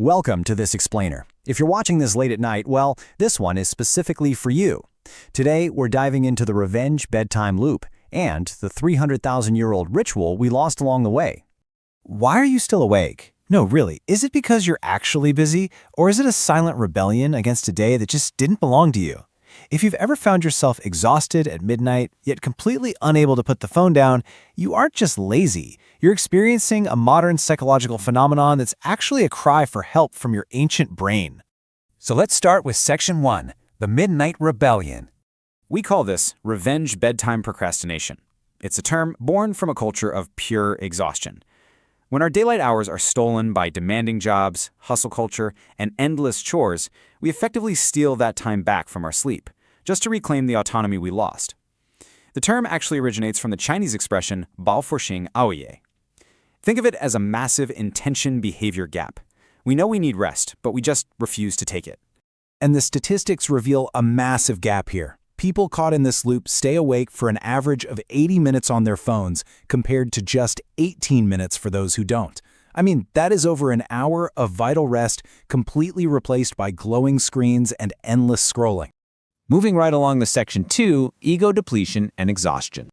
Welcome to this explainer. If you're watching this late at night, well, this one is specifically for you. Today, we're diving into the revenge bedtime loop and the 300,000-year-old ritual we lost along the way. Why are you still awake? No, really, is it because you're actually busy, or is it a silent rebellion against a day that just didn't belong to you? If you've ever found yourself exhausted at midnight, yet completely unable to put the phone down, you aren't just lazy. You're experiencing a modern psychological phenomenon that's actually a cry for help from your ancient brain. So let's start with Section 1, the Midnight Rebellion. We call this Revenge Bedtime Procrastination. It's a term born from a culture of pure exhaustion. When our daylight hours are stolen by demanding jobs, hustle culture, and endless chores, we effectively steal that time back from our sleep, just to reclaim the autonomy we lost. The term actually originates from the Chinese expression bao fu xing ao ye. Think of it as a massive intention behavior gap. We know we need rest, but we just refuse to take it. And the statistics reveal a massive gap here. People caught in this loop stay awake for an average of 80 minutes on their phones compared to just 18 minutes for those who don't. I mean, that is over an hour of vital rest completely replaced by glowing screens and endless scrolling. Moving right along to Section 2, ego depletion and exhaustion.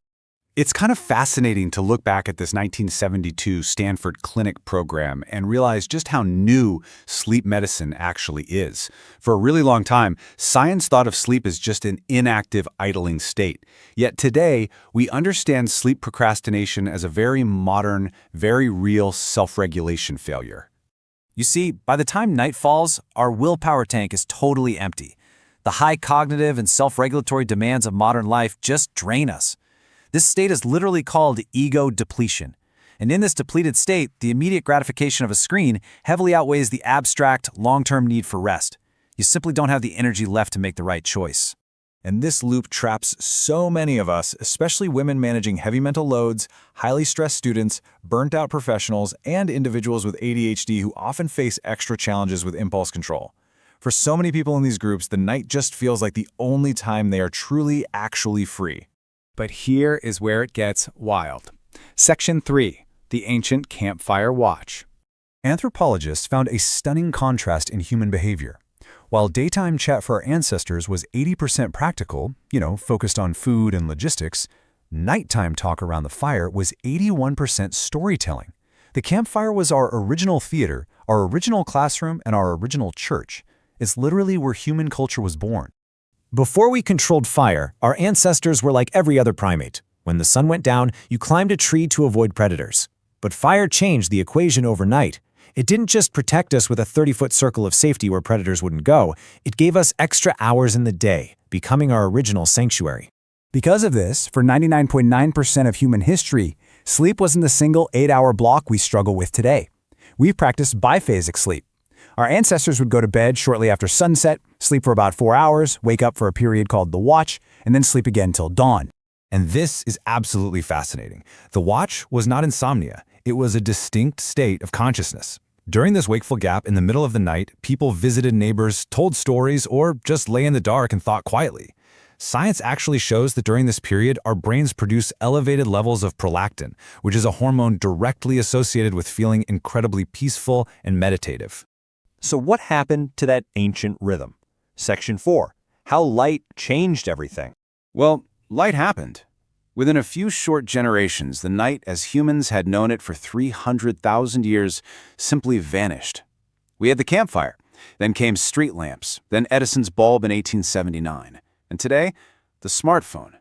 It's kind of fascinating to look back at this 1972 Stanford Clinic program and realize just how new sleep medicine actually is. For a really long time, science thought of sleep as just an inactive, idling state. Yet today, we understand sleep procrastination as a very modern, very real self-regulation failure. You see, by the time night falls, our willpower tank is totally empty. The high cognitive and self-regulatory demands of modern life just drain us. This state is literally called ego depletion. And in this depleted state, the immediate gratification of a screen heavily outweighs the abstract, long-term need for rest. You simply don't have the energy left to make the right choice. And this loop traps so many of us, especially women managing heavy mental loads, highly stressed students, burnt-out professionals, and individuals with ADHD who often face extra challenges with impulse control. For so many people in these groups, the night just feels like the only time they are truly, actually free. But here is where it gets wild. Section 3, the ancient campfire watch. Anthropologists found a stunning contrast in human behavior. While daytime chat for our ancestors was 80% practical, focused on food and logistics, nighttime talk around the fire was 81% storytelling. The campfire was our original theater, our original classroom, and our original church. It's literally where human culture was born. Before we controlled fire, our ancestors were like every other primate. When the sun went down, you climbed a tree to avoid predators. But fire changed the equation overnight. It didn't just protect us with a 30-foot circle of safety where predators wouldn't go, it gave us extra hours in the day, becoming our original sanctuary. Because of this, for 99.9% of human history, sleep wasn't the single 8-hour block we struggle with today. We practiced biphasic sleep. Our ancestors would go to bed shortly after sunset, sleep for about 4 hours, wake up for a period called the watch, and then sleep again till dawn. And this is absolutely fascinating. The watch was not insomnia. It was a distinct state of consciousness. During this wakeful gap in the middle of the night, people visited neighbors, told stories, or just lay in the dark and thought quietly. Science actually shows that during this period, our brains produce elevated levels of prolactin, which is a hormone directly associated with feeling incredibly peaceful and meditative. So what happened to that ancient rhythm? Section 4. How light changed everything. Well, light happened. Within a few short generations, the night as humans had known it for 300,000 years simply vanished. We had the campfire, then came street lamps, then Edison's bulb in 1879, and today, the smartphone.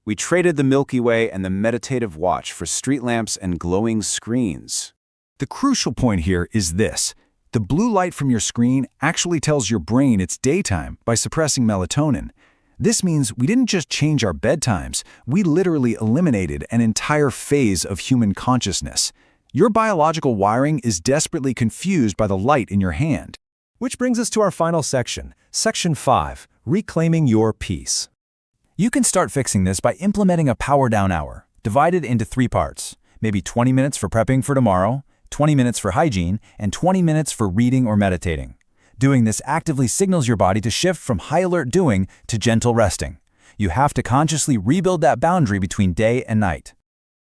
We traded the Milky Way and the meditative watch for street lamps and glowing screens. The crucial point here is this. The blue light from your screen actually tells your brain it's daytime by suppressing melatonin. This means we didn't just change our bedtimes, we literally eliminated an entire phase of human consciousness. Your biological wiring is desperately confused by the light in your hand. Which brings us to our final section, Section 5, Reclaiming Your Peace. You can start fixing this by implementing a power down hour, divided into 3 parts, maybe 20 minutes for prepping for tomorrow, 20 minutes for hygiene, and 20 minutes for reading or meditating. Doing this actively signals your body to shift from high-alert doing to gentle resting. You have to consciously rebuild that boundary between day and night.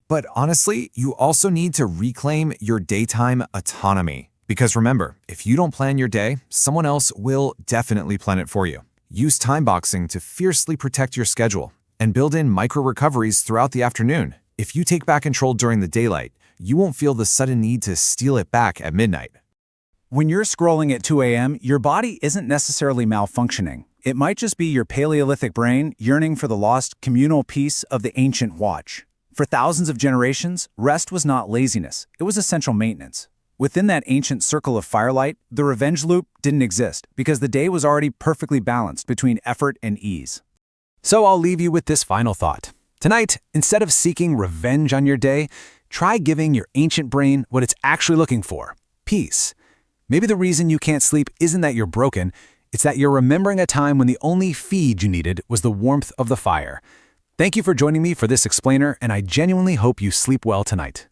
But honestly, you also need to reclaim your daytime autonomy. Because remember, if you don't plan your day, someone else will definitely plan it for you. Use time boxing to fiercely protect your schedule and build in micro-recoveries throughout the afternoon. If you take back control during the daylight, you won't feel the sudden need to steal it back at midnight. When you're scrolling at 2 a.m., your body isn't necessarily malfunctioning. It might just be your Paleolithic brain yearning for the lost communal peace of the ancient watch. For thousands of generations, rest was not laziness, it was essential maintenance. Within that ancient circle of firelight, the revenge loop didn't exist because the day was already perfectly balanced between effort and ease. So I'll leave you with this final thought. Tonight, instead of seeking revenge on your day, try giving your ancient brain what it's actually looking for: peace. Maybe the reason you can't sleep isn't that you're broken, it's that you're remembering a time when the only feed you needed was the warmth of the fire. Thank you for joining me for this explainer, and I genuinely hope you sleep well tonight.